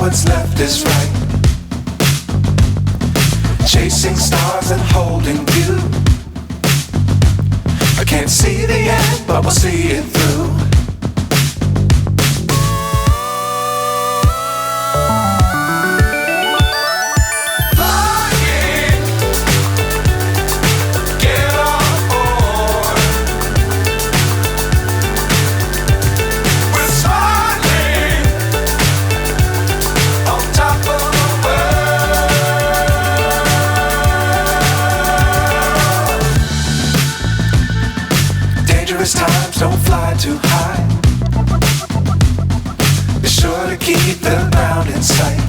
what's left is right. Chasing stars and holding you. I can't see the end, but we'll see it through. Times don't fly too high. Be sure to keep the ground in sight.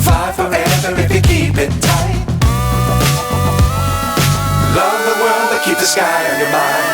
Fly forever if you keep it tight. Love the world but keep the sky on your mind.